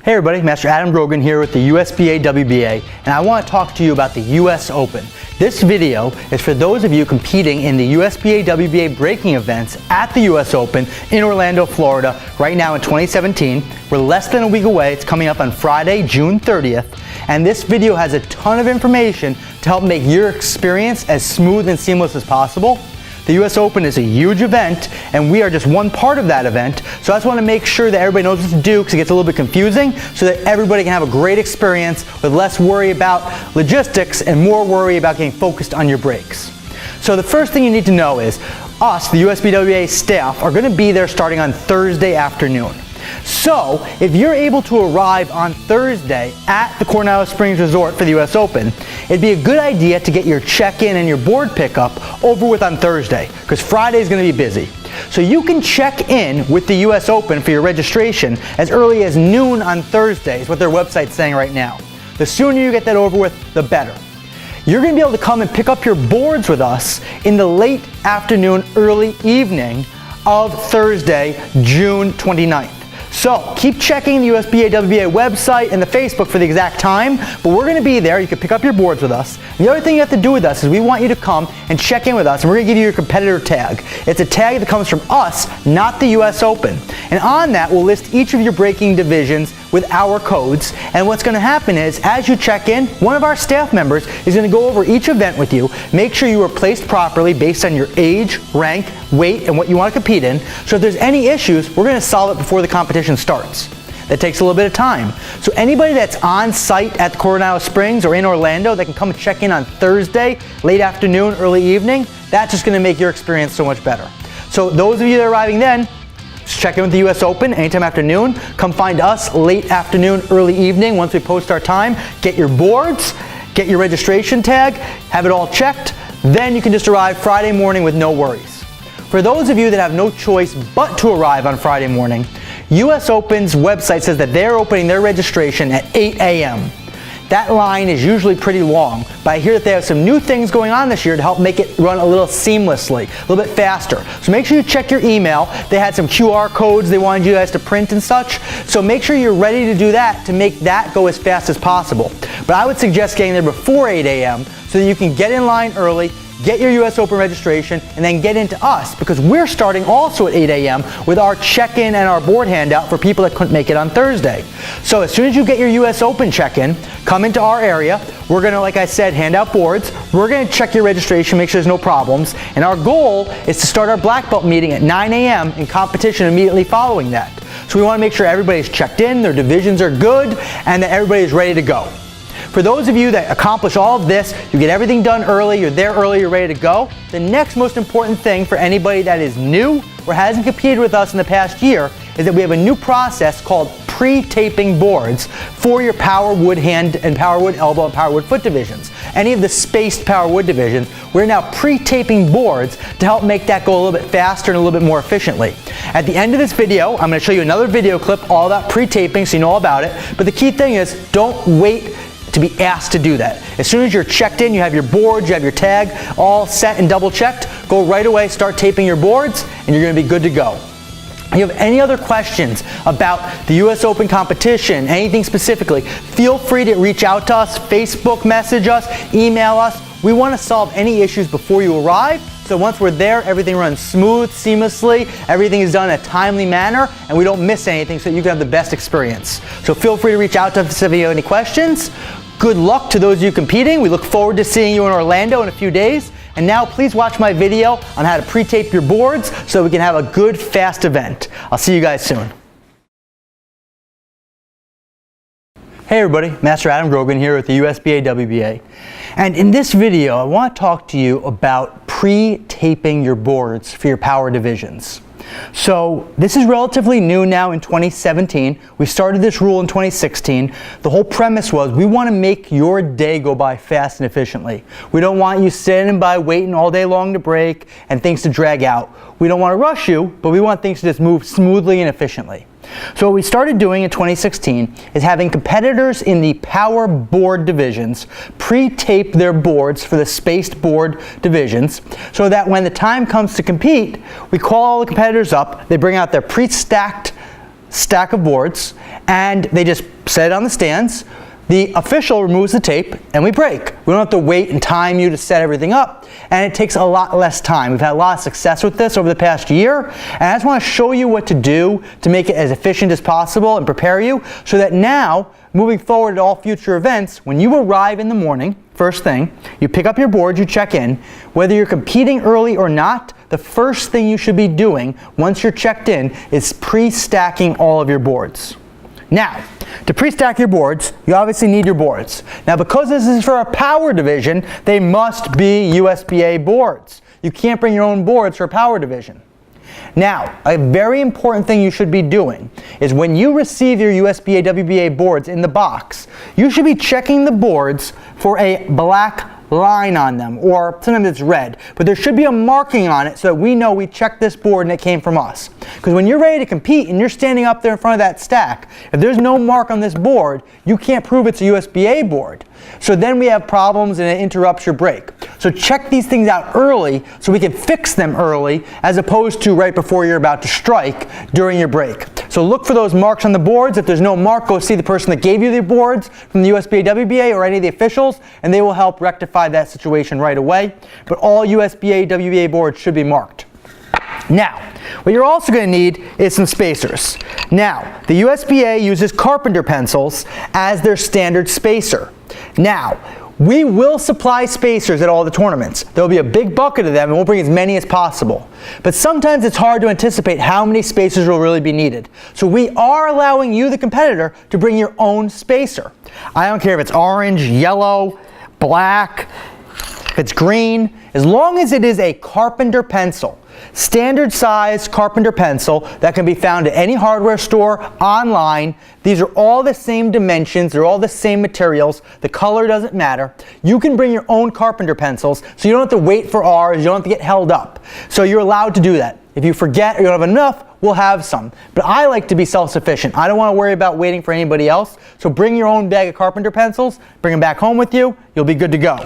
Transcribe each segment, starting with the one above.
Hey everybody, Master Adam Grogan here with the USBA WBA, and I want to talk to you about the US Open. This video is for those of you competing in the USBA WBA Breaking events at the US Open in Orlando, Florida, right now in 2017. We're less than a week away. It's coming up on Friday, June 30th, and this video has a ton of information to help make your experience as smooth and seamless as possible. The US Open is a huge event, and we are just one part of that event, so I just want to make sure that everybody knows what to do because it gets a little bit confusing, so that everybody can have a great experience with less worry about logistics and more worry about getting focused on your breaks. So the first thing you need to know is us, the USBWA staff, are going to be there starting on Thursday afternoon. So, if you're able to arrive on Thursday at the Coronado Springs Resort for the US Open, it'd be a good idea to get your check-in and your board pickup over with on Thursday, because Friday is going to be busy. So you can check in with the US Open for your registration as early as noon on Thursday, is what their website's saying right now. The sooner you get that over with, the better. You're going to be able to come and pick up your boards with us in the late afternoon, early evening of Thursday, June 29th. So keep checking the USBA WBA website and the Facebook for the exact time, but we're going to be there. You can pick up your boards with us. And the other thing you have to do with us is we want you to come and check in with us, and we're going to give you your competitor tag. It's a tag that comes from us, not the US Open. And on that, we'll list each of your breaking divisions with our codes. And what's going to happen is, as you check in, one of our staff members is going to go over each event with you, make sure you are placed properly based on your age, rank, weight, and what you want to compete in. So if there's any issues, we're going to solve it before the competition starts. That takes a little bit of time. So anybody that's on site at Coronado Springs or in Orlando that can come and check in on Thursday, late afternoon, early evening, that's just going to make your experience so much better. So those of you that are arriving then, just check in with the US Open anytime after noon. Come find us late afternoon, early evening once we post our time. Get your boards, get your registration tag, have it all checked. Then you can just arrive Friday morning with no worries. For those of you that have no choice but to arrive on Friday morning, US Open's website says that they're opening their registration at 8 a.m. That line is usually pretty long, but I hear that they have some new things going on this year to help make it run a little seamlessly, a little bit faster. So make sure you check your email. They had some QR codes they wanted you guys to print and such, so make sure you're ready to do that to make that go as fast as possible. But I would suggest getting there before 8 a.m. so that you can get in line early, get your US Open registration, and then get into us, because we're starting also at 8 a.m. with our check-in and our board handout for people that couldn't make it on Thursday. So as soon as you get your US Open check-in, come into our area. We're going to, like I said, hand out boards. We're going to check your registration, make sure there's no problems. And our goal is to start our black belt meeting at 9 a.m. in competition immediately following that. So we want to make sure everybody's checked in, their divisions are good, and that everybody's ready to go. For those of you that accomplish all of this, you get everything done early, you're there early, you're ready to go. The next most important thing for anybody that is new or hasn't competed with us in the past year is that we have a new process called pre-taping boards for your power wood hand and power wood elbow and power wood foot divisions. Any of the spaced power wood divisions, we're now pre-taping boards to help make that go a little bit faster and a little bit more efficiently. At the end of this video, I'm going to show you another video clip all about pre-taping so you know all about it. But the key thing is, don't wait to be asked to do that. As soon as you're checked in, you have your boards, you have your tag all set and double checked, go right away, start taping your boards, and you're going to be good to go. If you have any other questions about the US Open competition, anything specifically, feel free to reach out to us, Facebook message us, email us. We want to solve any issues before you arrive, so once we're there, everything runs smooth, seamlessly, everything is done in a timely manner, and we don't miss anything so you can have the best experience. So feel free to reach out to us if you have any questions. Good luck to those of you competing. We look forward to seeing you in Orlando in a few days. And now please watch my video on how to pre-tape your boards so we can have a good, fast event. I'll see you guys soon. Hey everybody, Master Adam Grogan here with the USBA WBA. And in this video, I want to talk to you about pre-taping your boards for your power divisions. So this is relatively new now in 2017. We started this rule in 2016. The whole premise was we want to make your day go by fast and efficiently. We don't want you standing by waiting all day long to break and things to drag out. We don't want to rush you, but we want things to just move smoothly and efficiently. So what we started doing in 2016 is having competitors in the power board divisions pre-tape their boards for the spaced board divisions, so that when the time comes to compete, we call all the competitors up, they bring out their pre-stacked stack of boards, and they just set it on the stands. The official removes the tape, and we break. We don't have to wait and time you to set everything up, and it takes a lot less time. We've had a lot of success with this over the past year, and I just want to show you what to do to make it as efficient as possible and prepare you so that now, moving forward at all future events, when you arrive in the morning, first thing, you pick up your boards, you check in. Whether you're competing early or not, the first thing you should be doing once you're checked in is pre-stacking all of your boards. Now, to pre-stack your boards, you obviously need your boards. Now, because this is for a power division, they must be USBA boards. You can't bring your own boards for a power division. Now, a very important thing you should be doing is when you receive your USBA WBA boards in the box, you should be checking the boards for a black line on them, or sometimes it's red, but there should be a marking on it so that we know we checked this board and it came from us. Because when you're ready to compete and you're standing up there in front of that stack, if there's no mark on this board, you can't prove it's a USBA board. So then we have problems and it interrupts your break. So check these things out early so we can fix them early as opposed to right before you're about to strike during your break. So look for those marks on the boards. If there's no mark, go see the person that gave you the boards from the USBA WBA or any of the officials, and they will help rectify that situation right away. But all USBA WBA boards should be marked. Now, what you're also going to need is some spacers. Now, the USBA uses carpenter pencils as their standard spacer. Now, we will supply spacers at all the tournaments. There will be a big bucket of them, and we'll bring as many as possible. But sometimes it's hard to anticipate how many spacers will really be needed. So we are allowing you, the competitor, to bring your own spacer. I don't care if it's orange, yellow, black, if it's green, as long as it is a carpenter pencil. Standard size carpenter pencil that can be found at any hardware store, online. These are all the same dimensions, they're all the same materials, the color doesn't matter. You can bring your own carpenter pencils so you don't have to wait for ours, you don't have to get held up. So you're allowed to do that. If you forget or you don't have enough, we'll have some. But I like to be self-sufficient. I don't want to worry about waiting for anybody else. So bring your own bag of carpenter pencils, bring them back home with you, you'll be good to go.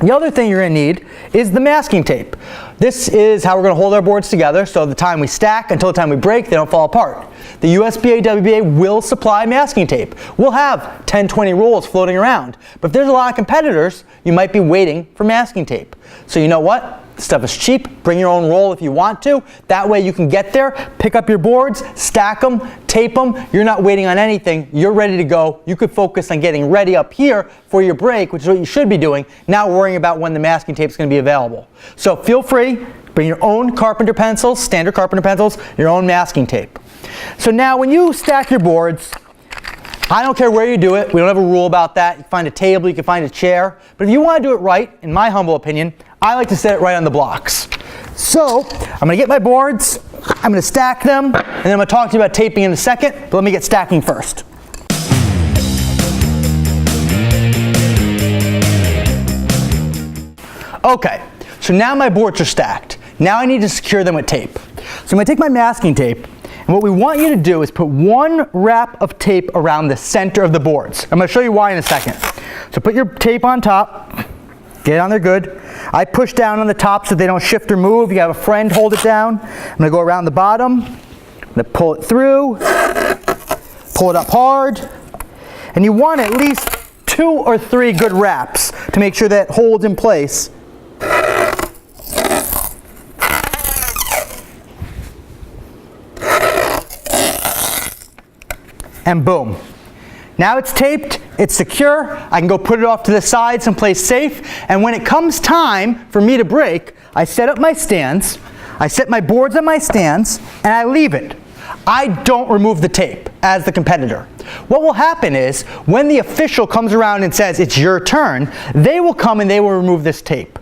The other thing you're going to need is the masking tape. This is how we're going to hold our boards together so the time we stack until the time we break, they don't fall apart. The USBA WBA will supply masking tape. We'll have 10, 20 rolls floating around. But if there's a lot of competitors, you might be waiting for masking tape. So you know what? This stuff is cheap. Bring your own roll if you want to. That way you can get there, pick up your boards, stack them, tape them. You're not waiting on anything. You're ready to go. You could focus on getting ready up here for your break, which is what you should be doing, not worrying about when the masking tape is going to be available. So feel free, bring your own carpenter pencils, standard carpenter pencils, your own masking tape. So now when you stack your boards, I don't care where you do it. We don't have a rule about that. You can find a table, you can find a chair. But if you want to do it right, in my humble opinion, I like to set it right on the blocks. So I'm going to get my boards, I'm going to stack them, and then I'm going to talk to you about taping in a second, but let me get stacking first. Okay, so now my boards are stacked. Now I need to secure them with tape. So I'm going to take my masking tape, and what we want you to do is put one wrap of tape around the center of the boards. I'm going to show you why in a second. So put your tape on top, get it on there good. I push down on the top so they don't shift or move. You have a friend hold it down. I'm going to go around the bottom. I'm going to pull it through, pull it up hard, and you want at least 2 or 3 good wraps to make sure that holds in place. And boom. Now it's taped, it's secure, I can go put it off to the side someplace safe, and when it comes time for me to break, I set up my stands, I set my boards on my stands, and I leave it. I don't remove the tape as the competitor. What will happen is, when the official comes around and says it's your turn, they will come and they will remove this tape.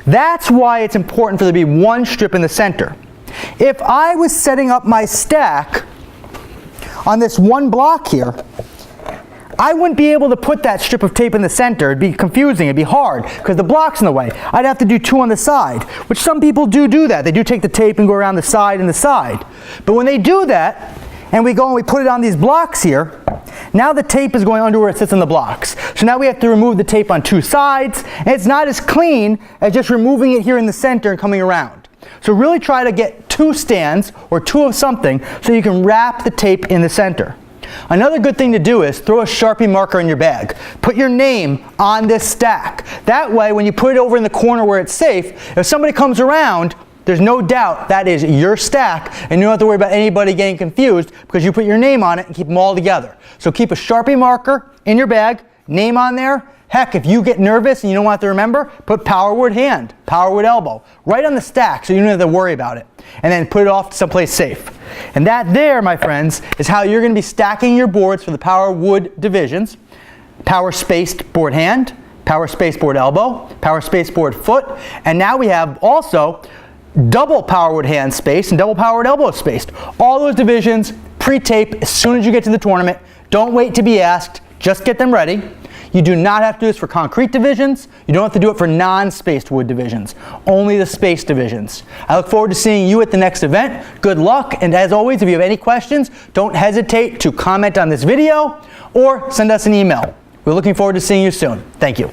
That's why it's important for there to be one strip in the center. If I was setting up my stack on this one block here, I wouldn't be able to put that strip of tape in the center. It'd be confusing, it'd be hard, because the block's in the way. I'd have to do 2 on the side, which some people do that. They do take the tape and go around the side and the side. But when they do that, and we go and we put it on these blocks here, now the tape is going under where it sits on the blocks. So now we have to remove the tape on 2 sides, and it's not as clean as just removing it here in the center and coming around. So really try to get 2 stands or 2 of something so you can wrap the tape in the center. Another good thing to do is throw a Sharpie marker in your bag. Put your name on this stack. That way, when you put it over in the corner where it's safe, if somebody comes around, there's no doubt that is your stack, and you don't have to worry about anybody getting confused because you put your name on it and keep them all together. So keep a Sharpie marker in your bag, name on there. Heck, if you get nervous and you don't want to remember, put power word hand, power word elbow, right on the stack so you don't have to worry about it. And then put it off to someplace safe. And that there, my friends, is how you're going to be stacking your boards for the power wood divisions. Power spaced board hand, power spaced board elbow, power spaced board foot, and now we have also double power wood hand space and double power wood elbow spaced. All those divisions pre-tape as soon as you get to the tournament. Don't wait to be asked, just get them ready. You do not have to do this for concrete divisions. You don't have to do it for non-spaced wood divisions. Only the spaced divisions. I look forward to seeing you at the next event. Good luck, and as always, if you have any questions, don't hesitate to comment on this video or send us an email. We're looking forward to seeing you soon. Thank you.